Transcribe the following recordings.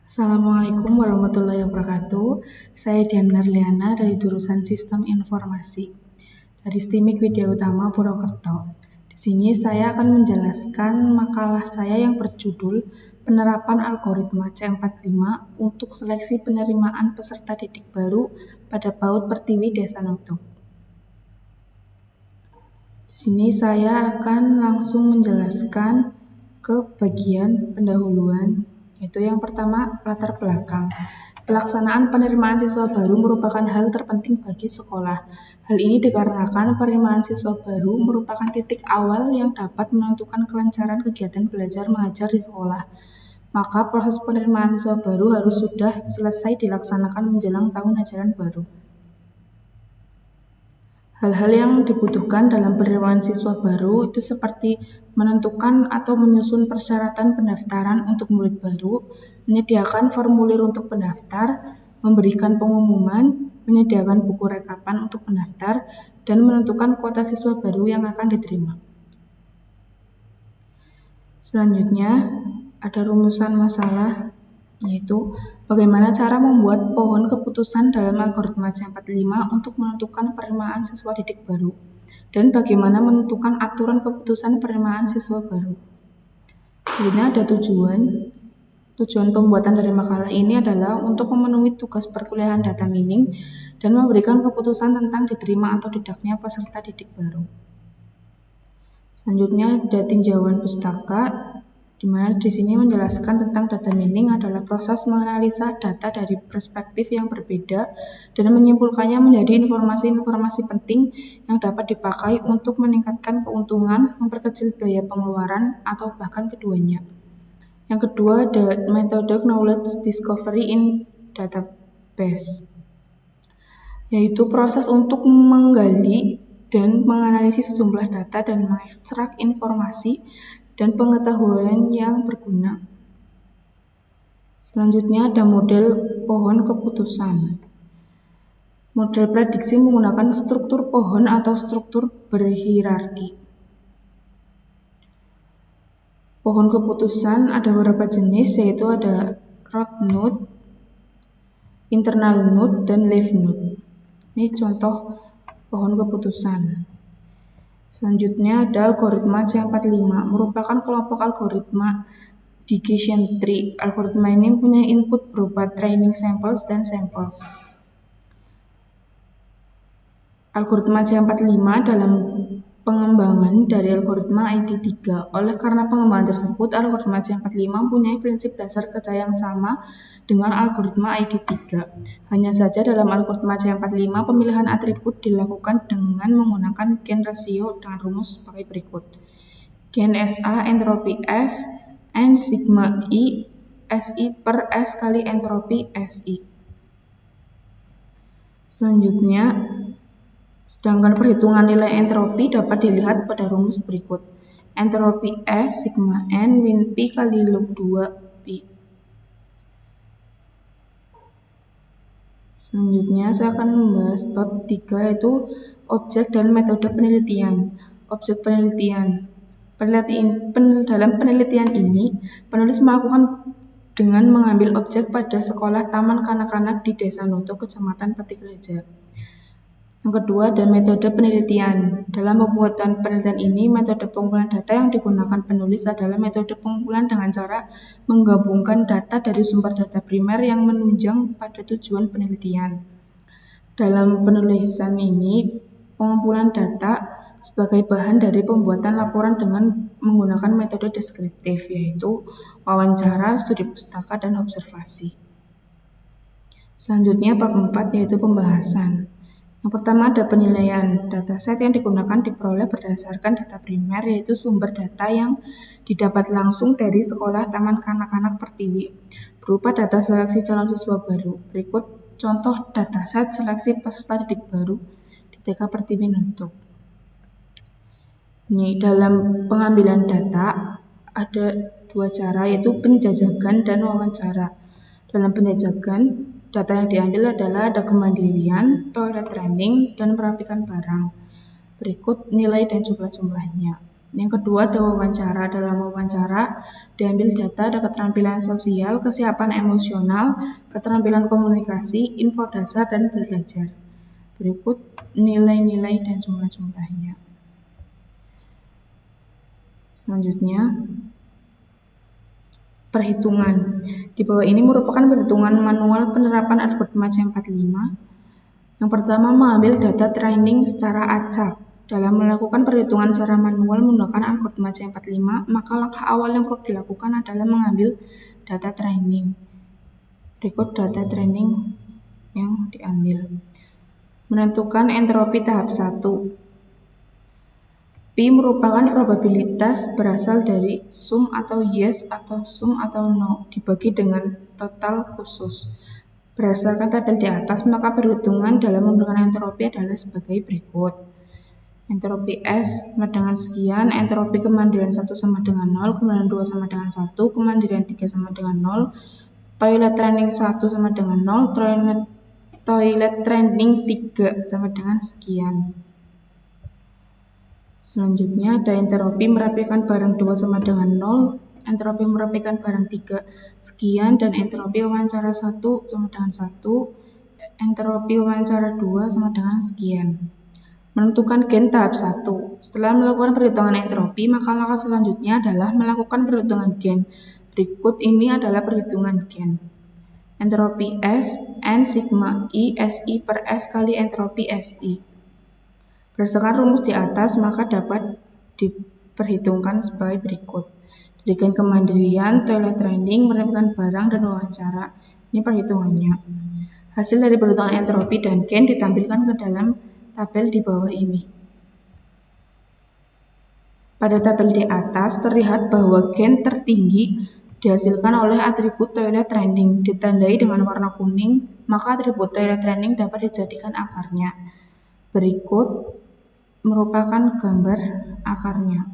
Assalamualaikum warahmatullahi wabarakatuh. Saya Dian Merliana dari jurusan Sistem Informasi dari STIMIK Widya Utama Purwokerto. Di sini saya akan menjelaskan makalah saya yang berjudul Penerapan Algoritma C45 untuk Seleksi Penerimaan Peserta Didik Baru pada PAUD Pertiwi Desa Noto. Di sini saya akan langsung menjelaskan ke bagian pendahuluan, yaitu yang pertama, latar belakang. Pelaksanaan penerimaan siswa baru merupakan hal terpenting bagi sekolah. Hal ini dikarenakan penerimaan siswa baru merupakan titik awal yang dapat menentukan kelancaran kegiatan belajar mengajar di sekolah. Maka proses penerimaan siswa baru harus sudah selesai dilaksanakan menjelang tahun ajaran baru. Hal-hal yang dibutuhkan dalam penerimaan siswa baru itu seperti menentukan atau menyusun persyaratan pendaftaran untuk murid baru, menyediakan formulir untuk pendaftar, memberikan pengumuman, menyediakan buku rekapan untuk pendaftar, dan menentukan kuota siswa baru yang akan diterima. Selanjutnya, ada rumusan masalah, yaitu bagaimana cara membuat pohon keputusan dalam algoritma C45 untuk menentukan penerimaan siswa didik baru, dan bagaimana menentukan aturan keputusan penerimaan siswa baru. Sebenarnya ada tujuan pembuatan dari makalah ini adalah untuk memenuhi tugas perkuliahan data mining dan memberikan keputusan tentang diterima atau tidaknya peserta didik baru. Selanjutnya ada tinjauan pustaka, di mana di sini menjelaskan tentang data mining adalah proses menganalisa data dari perspektif yang berbeda dan menyimpulkannya menjadi informasi-informasi penting yang dapat dipakai untuk meningkatkan keuntungan, memperkecil biaya pengeluaran, atau bahkan keduanya. Yang kedua ada metode knowledge discovery in database, yaitu proses untuk menggali dan menganalisis sejumlah data dan mengekstrak informasi dan pengetahuan yang berguna. Selanjutnya ada model pohon keputusan. Model prediksi menggunakan struktur pohon atau struktur berhierarki. Pohon keputusan ada beberapa jenis, yaitu ada root node, internal node, dan leaf node. Ini contoh pohon keputusan. Selanjutnya ada algoritma C45, merupakan kelompok algoritma decision tree. Algoritma ini punya input berupa training samples dan samples. Algoritma C45 dalam pengembangan dari algoritma ID3. Oleh karena pengembangan tersebut, algoritma C45 mempunyai prinsip dasar kerja yang sama dengan algoritma ID3. Hanya saja dalam algoritma C45, pemilihan atribut dilakukan dengan menggunakan gain rasio dengan rumus sebagai berikut. Gain SA entropi S N sigma I SI per S kali entropi SI. Selanjutnya, sedangkan perhitungan nilai entropi dapat dilihat pada rumus berikut. Entropi S sigma N min Pi kali log 2 Pi. Selanjutnya saya akan membahas bab 3, yaitu objek dan metode penelitian. Objek penelitian. Dalam penelitian ini, penulis melakukan dengan mengambil objek pada sekolah Taman Kanak-kanak di Desa Noto, Kecamatan Petik Reja. Yang kedua ada metode penelitian. Dalam pembuatan penelitian ini, metode pengumpulan data yang digunakan penulis adalah metode pengumpulan dengan cara menggabungkan data dari sumber data primer yang menunjang pada tujuan penelitian. Dalam penulisan ini, pengumpulan data sebagai bahan dari pembuatan laporan dengan menggunakan metode deskriptif, yaitu wawancara, studi pustaka, dan observasi. Selanjutnya bab 4, yaitu pembahasan. Yang pertama ada penilaian. Dataset yang digunakan diperoleh berdasarkan data primer, yaitu sumber data yang didapat langsung dari sekolah Taman Kanak-kanak Pertiwi, berupa data seleksi calon siswa baru. Berikut contoh dataset seleksi peserta didik baru di TK Pertiwi Noto. Ini dalam pengambilan data ada dua cara, yaitu penjajakan dan wawancara. Dalam penjajakan, data yang diambil adalah ada kemandirian, toilet training, dan merapikan barang. Berikut nilai dan jumlah-jumlahnya. Yang kedua ada wawancara. Dalam wawancara diambil data, ada keterampilan sosial, kesiapan emosional, keterampilan komunikasi, info dasar, dan belajar. Berikut nilai-nilai dan jumlah-jumlahnya. Selanjutnya, perhitungan. Di bawah ini merupakan perhitungan manual penerapan algoritma C45. Yang pertama, mengambil data training secara acak. Dalam melakukan perhitungan secara manual menggunakan algoritma C45, maka langkah awal yang perlu dilakukan adalah mengambil data training. Berikut data training yang diambil. Menentukan entropi tahap 1. Pi merupakan probabilitas berasal dari sum atau yes atau sum atau no dibagi dengan total khusus. Berdasarkan tabel di atas, maka perhitungan dalam menggunakan entropi adalah sebagai berikut. Entropi S sama dengan sekian, entropi kemandirian 1 sama dengan 0, kemandirian 2 sama dengan 1, kemandirian 3 sama dengan 0, toilet training 1 sama dengan 0, toilet training 3 sama dengan sekian. Selanjutnya ada entropi merapikan barang 2 sama dengan 0, entropi merapikan barang 3 sekian, dan entropi wawancara 1 sama dengan 1, entropi wawancara 2 sama dengan sekian. Menentukan gen tahap 1. Setelah melakukan perhitungan entropi, maka langkah selanjutnya adalah melakukan perhitungan gen. Berikut ini adalah perhitungan gen. Entropi S, N sigma I, SI per S kali entropi SI. Berdasarkan rumus di atas, maka dapat diperhitungkan sebagai berikut. Dari gen kemandirian, toilet training, merapikan barang, dan wawancara. Ini perhitungannya. Hasil dari perhitungan entropi dan gen ditampilkan ke dalam tabel di bawah ini. Pada tabel di atas terlihat bahwa gen tertinggi dihasilkan oleh atribut toilet training ditandai dengan warna kuning, maka atribut toilet training dapat dijadikan akarnya. Berikut merupakan gambar akarnya.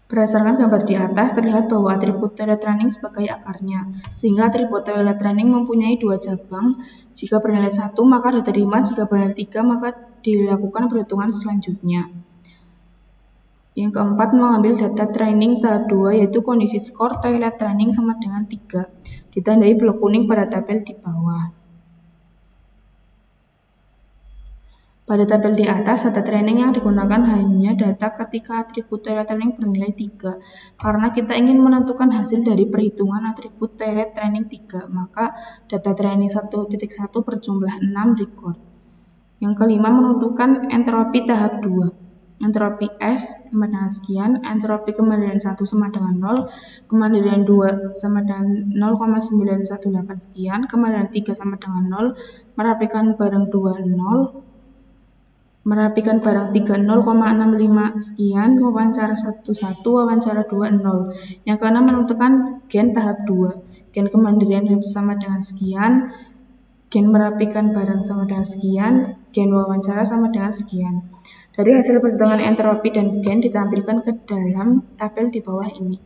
Berdasarkan gambar di atas terlihat bahwa atribut toilet training sebagai akarnya, sehingga atribut toilet training mempunyai 2 cabang. Jika bernilai 1 maka diterima, jika bernilai 3 maka dilakukan perhitungan selanjutnya. Yang keempat, mengambil data training tahap 2 yaitu kondisi skor toilet training sama dengan 3, ditandai blok kuning pada tabel di bawah. Pada tabel di atas, data training yang digunakan hanya data ketika atribut toilet training bernilai 3. Karena kita ingin menentukan hasil dari perhitungan atribut toilet training 3, maka data training 1.1 berjumlah 6 record. Yang kelima, menentukan entropi tahap 2. Entropi S sama dengan sekian, entropi kemandirian 1 sama dengan 0, kemandirian 2 sama dengan 0,918 sekian, kemandirian 3 sama dengan 0, merapikan barang 2 0, merapikan barang 3 0,65 sekian, wawancara 1 1, wawancara 2 0. Yang keenam, menentukan gen tahap 2. Gen kemandirian sama dengan sekian, gen merapikan barang sama dengan sekian, gen wawancara sama dengan sekian. Dari hasil perhitungan entropi dan gen ditampilkan ke dalam tabel di bawah ini.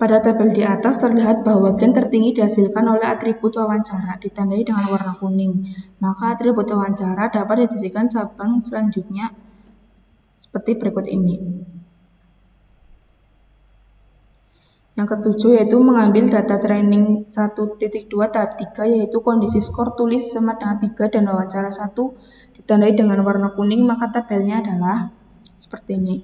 Pada tabel di atas terlihat bahwa gen tertinggi dihasilkan oleh atribut wawancara, ditandai dengan warna kuning. Maka atribut wawancara dapat dijadikan cabang selanjutnya seperti berikut ini. Yang ketujuh yaitu mengambil data training 1.2 tahap 3 yaitu kondisi skor tulis sama dengan 3 dan wawancara 1 ditandai dengan warna kuning, maka tabelnya adalah seperti ini.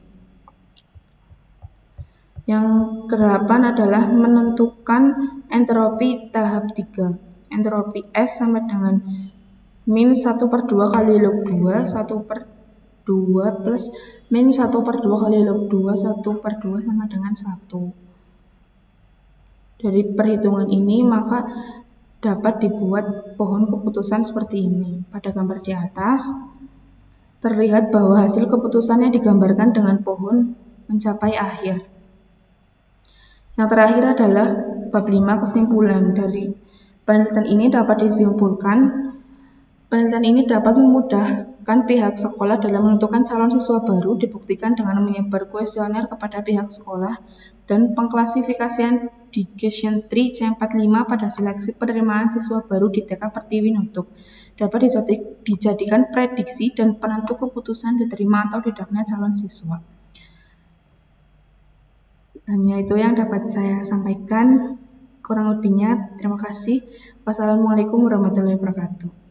Yang ke-8 adalah menentukan entropi tahap 3. Entropi S sama dengan min 1/2 kali log 2, 1/2 plus min 1/2 kali log 2, 1/2 sama dengan 1. Dari perhitungan ini maka dapat dibuat pohon keputusan seperti ini. Pada gambar di atas terlihat bahwa hasil keputusan yang digambarkan dengan pohon mencapai akhir. Yang terakhir adalah bab 5 kesimpulan. Dari penelitian ini dapat disimpulkan, penelitian ini dapat memudahkan pihak sekolah dalam menentukan calon siswa baru, dibuktikan dengan menyebar kuesioner kepada pihak sekolah dan pengklasifikasian Education Tree C45 pada seleksi penerimaan siswa baru di TK Pertiwi Nutuk. dapat dijadikan prediksi dan penentu keputusan diterima atau tidaknya calon siswa. Hanya itu yang dapat saya sampaikan. Kurang lebihnya, terima kasih. Wassalamualaikum warahmatullahi wabarakatuh.